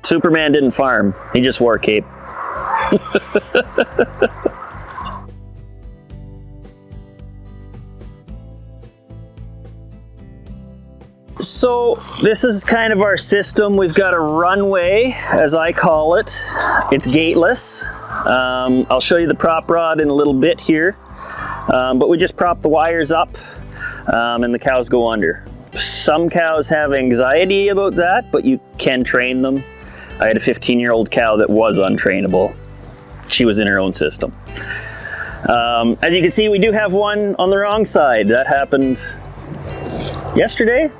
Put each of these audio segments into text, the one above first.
Superman didn't farm. He just wore a cape. So this is kind of our system. We've got a runway, as I call it. It's gateless. I'll show you the prop rod in a little bit here. But we just prop the wires up and the cows go under. Some cows have anxiety about that, but you can train them. I had a 15-year-old cow that was untrainable. She was in her own system. As you can see, we do have one on the wrong side. That happened yesterday.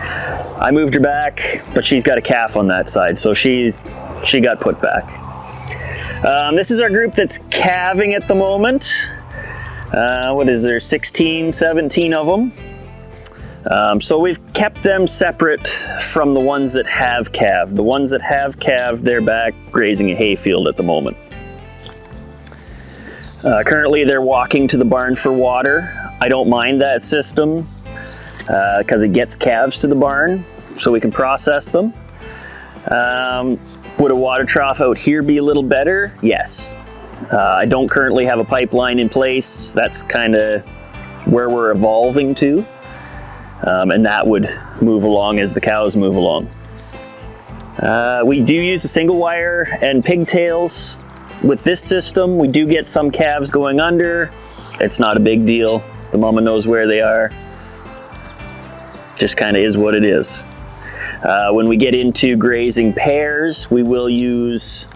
I moved her back, but she's got a calf on that side, so she got put back. This is our group that's calving at the moment. What is there, 16, 17 of them? So we've kept them separate from the ones that have calved. The ones that have calved, they're back grazing a hayfield at the moment. Currently they're walking to the barn for water. I don't mind that system because it gets calves to the barn so we can process them. Would a water trough out here be a little better? Yes. I don't currently have a pipeline in place. That's kind of where we're evolving to. And that would move along as the cows move along. We do use a single wire and pigtails. With this system, we do get some calves going under. It's not a big deal. The mama knows where they are. Just kind of is what it is. When we get into grazing pairs, we will use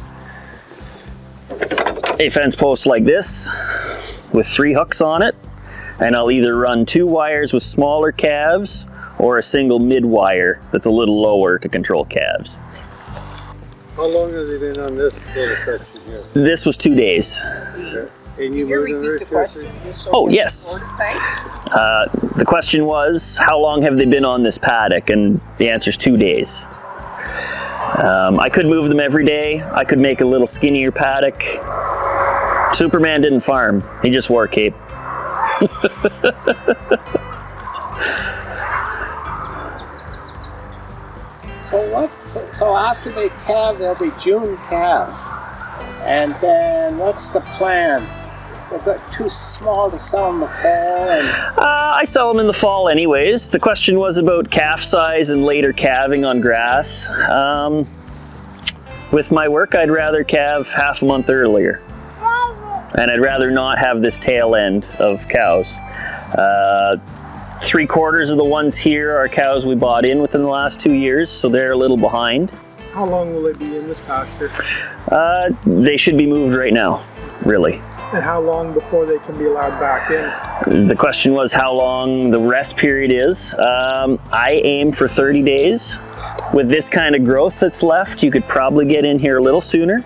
a fence post like this with 3 hooks on it. And I'll either run 2 wires with smaller calves or a single mid wire that's a little lower to control calves. How long have you been on this little section here? This was 2 days. Okay. And you moved the question? Oh, yes. The question was, how long have they been on this paddock? And the answer is 2 days. I could move them every day. I could make a little skinnier paddock. Superman didn't farm. He just wore a cape. So after they calve, they'll be June calves. And then what's the plan? They're too small to sell in the fall? I sell them in the fall anyways. The question was about calf size and later calving on grass. With my work, I'd rather calve half a month earlier. And I'd rather not have this tail end of cows. 3/4 of the ones here are cows we bought in within the last 2 years, so they're a little behind. How long will they be in this pasture? They should be moved right now, really. And how long before they can be allowed back in? The question was how long the rest period is. I aim for 30 days. With this kind of growth that's left, you could probably get in here a little sooner.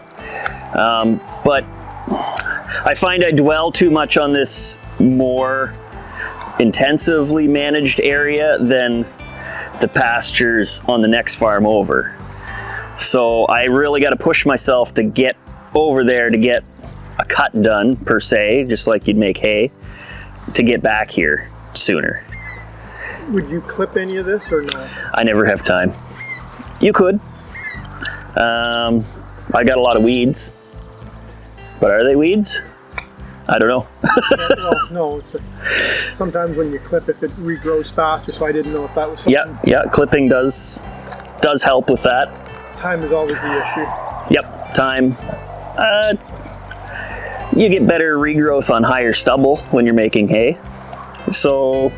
But I find I dwell too much on this more intensively managed area than the pastures on the next farm over. So I really got to push myself to get over there to get a cut done, per se, just like you'd make hay, to get back here sooner. Would you clip any of this or no? I never have time. You could. I got a lot of weeds. But are they weeds? I don't know. No. Sometimes when you clip, if it regrows faster, so I didn't know if that was something. Yeah. Clipping does help with that. Time is always the issue. Yep, time. You get better regrowth on higher stubble when you're making hay. So,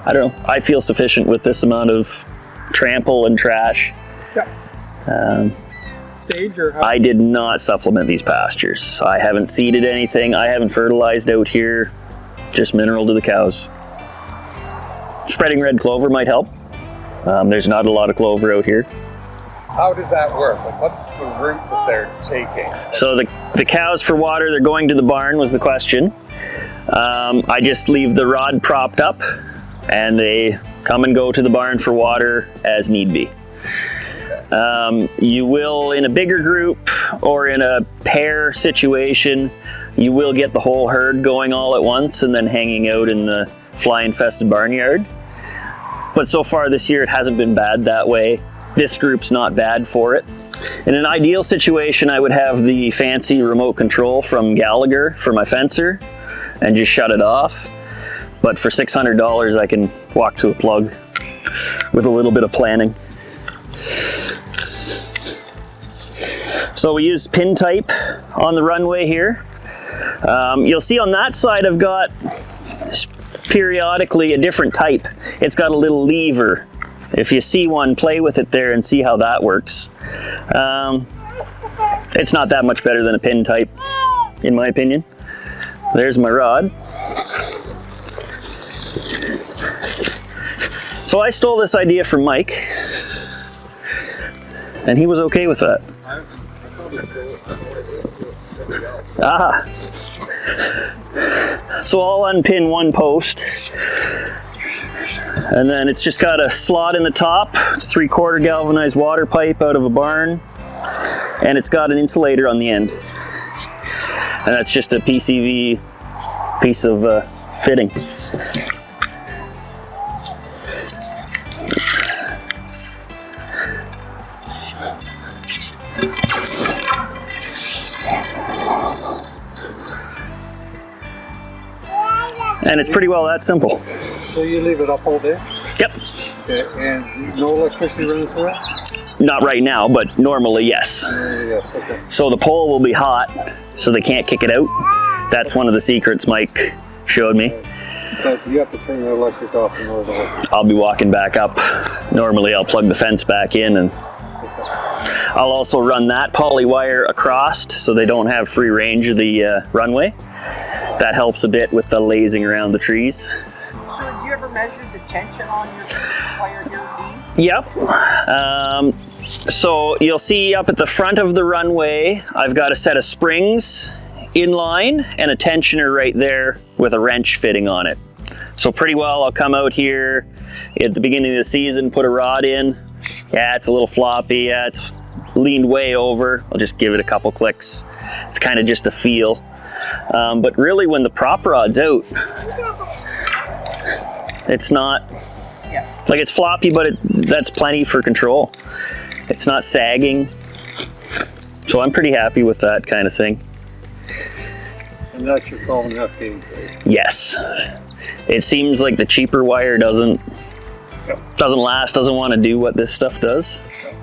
I don't know. I feel sufficient with this amount of trample and trash. Yeah. Stage or how? I did not supplement these pastures. I haven't seeded anything. I haven't fertilized out here. Just mineral to the cows. Spreading red clover might help. There's not a lot of clover out here. How does that work? Like, what's the route that they're taking? So the cows for water, they're going to the barn was the question. I just leave the rod propped up and they come and go to the barn for water as need be. You will, in a bigger group or in a pair situation, you will get the whole herd going all at once and then hanging out in the fly-infested barnyard. But so far this year, it hasn't been bad that way. This group's not bad for it. In an ideal situation, I would have the fancy remote control from Gallagher for my fencer and just shut it off. But for $600, I can walk to a plug with a little bit of planning. So we use pin type on the runway here. You'll see on that side I've got periodically a different type. It's got a little lever. If you see one, play with it there and see how that works. It's not that much better than a pin type, in my opinion. There's my rod. So I stole this idea from Mike, and he was okay with that. Ah. So I'll unpin one post, and then it's just got a slot in the top. It's 3/4 galvanized water pipe out of a barn, and it's got an insulator on the end. And that's just a PCV piece of fitting. And it's pretty well that simple. So you leave it up all day? Yep. Okay, and no electricity runs through it? Not right now, but normally, yes. Yes, okay. So the pole will be hot, so they can't kick it out. That's one of the secrets Mike showed me. But you have to turn the electric off in order to... I'll be walking back up. Normally I'll plug the fence back in, and I'll also run that poly wire across so they don't have free range of the runway. That helps a bit with the lazing around the trees. So have you ever measured the tension on your wire here, Dean? Yep. So you'll see up at the front of the runway, I've got a set of springs in line and a tensioner right there with a wrench fitting on it. So pretty well I'll come out here at the beginning of the season, put a rod in. Yeah, it's a little floppy. Yeah, it's leaned way over. I'll just give it a couple clicks. It's kind of just a feel. But really when the prop rod's out, it's not, like it's floppy, but that's plenty for control. It's not sagging. So I'm pretty happy with that kind of thing. And that's your phone update? Yes. It seems like the cheaper wire doesn't last, doesn't want to do what this stuff does.